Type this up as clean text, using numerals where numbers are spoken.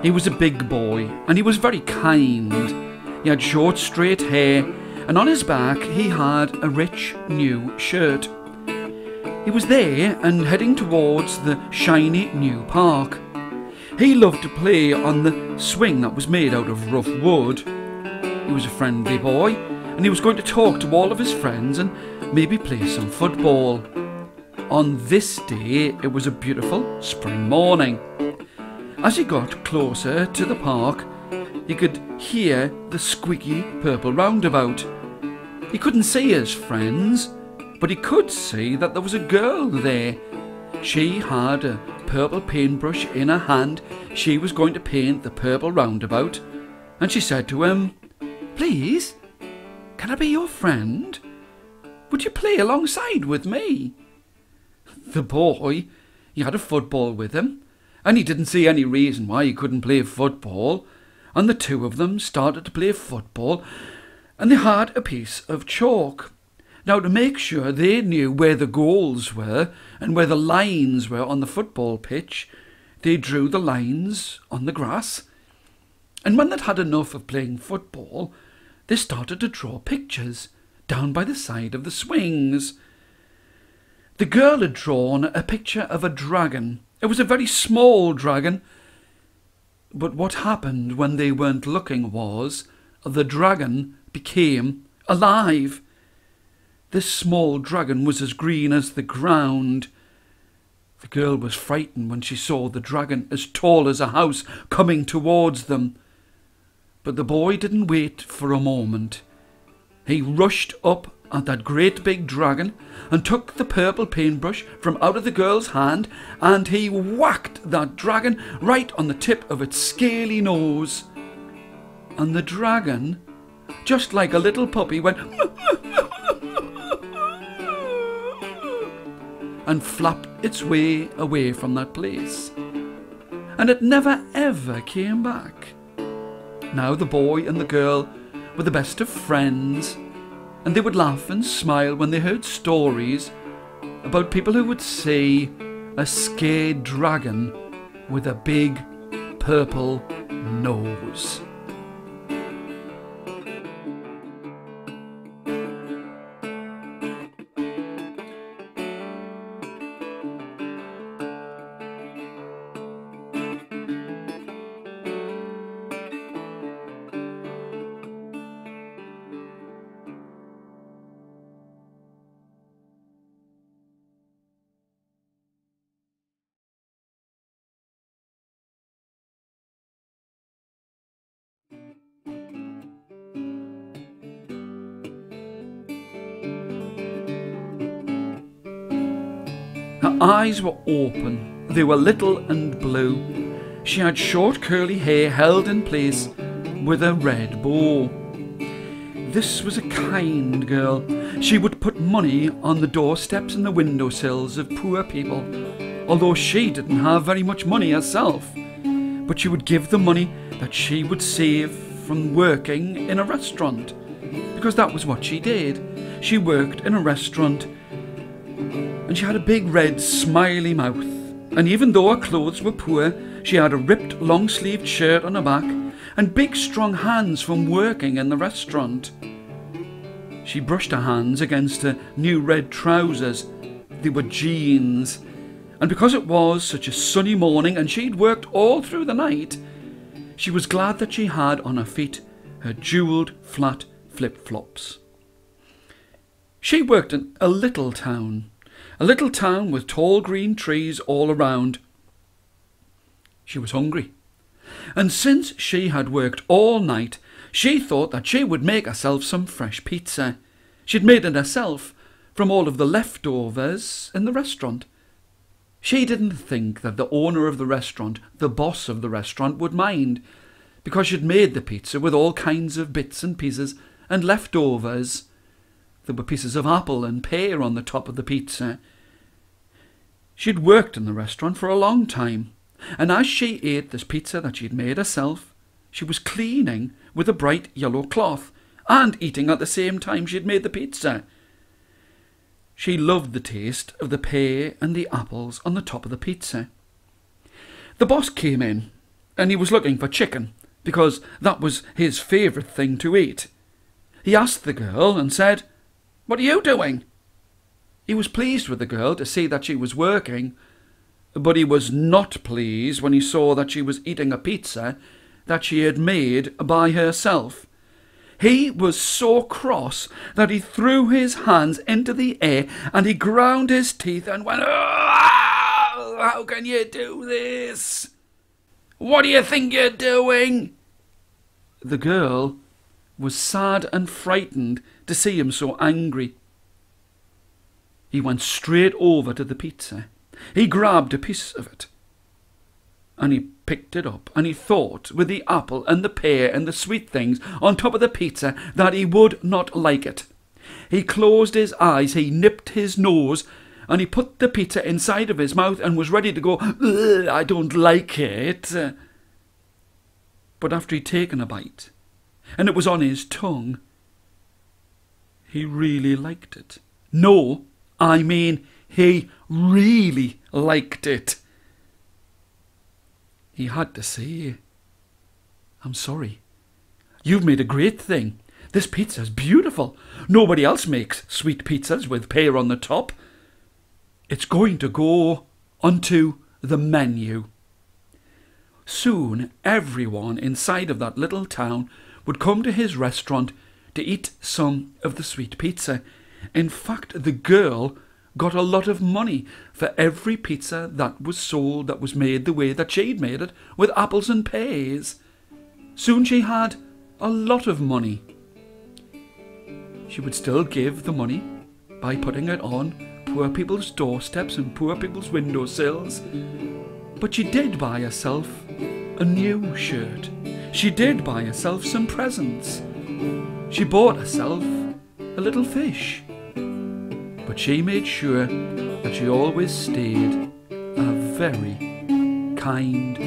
He was a big boy and he was very kind. He had short straight hair and on his back he had a rich new shirt. He was there and heading towards the shiny new park. He loved to play on the swing that was made out of rough wood. He was a friendly boy and he was going to talk to all of his friends and maybe play some football. On this day it was a beautiful spring morning. As he got closer to the park, he could hear the squeaky purple roundabout. He couldn't see his friends, but he could see that there was a girl there. She had a purple paintbrush in her hand. She was going to paint the purple roundabout, and she said to him, "Please, can I be your friend? Would you play alongside with me?" The boy, he had a football with him, and he didn't see any reason why he couldn't play football, and the two of them started to play football, and they had a piece of chalk. Now, to make sure they knew where the goals were and where the lines were on the football pitch, they drew the lines on the grass. And when they'd had enough of playing football, they started to draw pictures down by the side of the swings. The girl had drawn a picture of a dragon. It was a very small dragon. But what happened when they weren't looking was the dragon became alive. This small dragon was as green as the ground. The girl was frightened when she saw the dragon as tall as a house coming towards them. But the boy didn't wait for a moment. He rushed up at that great big dragon and took the purple paintbrush from out of the girl's hand, and he whacked that dragon right on the tip of its scaly nose. And the dragon, just like a little puppy, went and flapped its way away from that place. And it never ever came back. Now the boy and the girl were the best of friends, and they would laugh and smile when they heard stories about people who would see a scared dragon with a big purple nose. Her eyes were open, they were little and blue. She had short curly hair held in place with a red bow. This was a kind girl. She would put money on the doorsteps and the windowsills of poor people, although she didn't have very much money herself. But she would give the money that she would save from working in a restaurant, because that was what she did. She worked in a restaurant, and she had a big red smiley mouth, and even though her clothes were poor, she had a ripped long-sleeved shirt on her back and big strong hands from working in the restaurant. She brushed her hands against her new red trousers. They were jeans, and because it was such a sunny morning and she'd worked all through the night, she was glad that she had on her feet her jewelled flat flip-flops. She worked in a little town with tall green trees all around. She was hungry, and since she had worked all night, she thought that she would make herself some fresh pizza. She'd made it herself from all of the leftovers in the restaurant. She didn't think that the owner of the restaurant, the boss of the restaurant, would mind, because she'd made the pizza with all kinds of bits and pieces and leftovers. There were pieces of apple and pear on the top of the pizza. She'd worked in the restaurant for a long time, and as she ate this pizza that she'd made herself, she was cleaning with a bright yellow cloth and eating at the same time she'd made the pizza. She loved the taste of the pear and the apples on the top of the pizza. The boss came in, and he was looking for chicken, because that was his favourite thing to eat. He asked the girl and said, "What are you doing?" He was pleased with the girl to see that she was working, but he was not pleased when he saw that she was eating a pizza that she had made by herself. He was so cross that he threw his hands into the air and he ground his teeth and went, "Oh, how can you do this? What do you think you're doing?" The girl was sad and frightened to see him so angry. He went straight over to the pizza. He grabbed a piece of it and he picked it up, and he thought with the apple and the pear and the sweet things on top of the pizza that he would not like it. He closed his eyes, he nipped his nose, and he put the pizza inside of his mouth and was ready to go, "Ugh, I don't like it." But after he'd taken a bite, and it was on his tongue, he really liked it. No, I mean, he really liked it. He had to say, "I'm sorry. You've made a great thing. This pizza's beautiful. Nobody else makes sweet pizzas with pear on the top. It's going to go onto the menu." Soon everyone inside of that little town would come to his restaurant to eat some of the sweet pizza. In fact, the girl got a lot of money for every pizza that was sold that was made the way that she'd made it, with apples and pears. Soon she had a lot of money. She would still give the money by putting it on poor people's doorsteps and poor people's windowsills. But she did buy herself a new shirt. She did buy herself some presents. She bought herself a little fish. But she made sure that she always stayed a very kind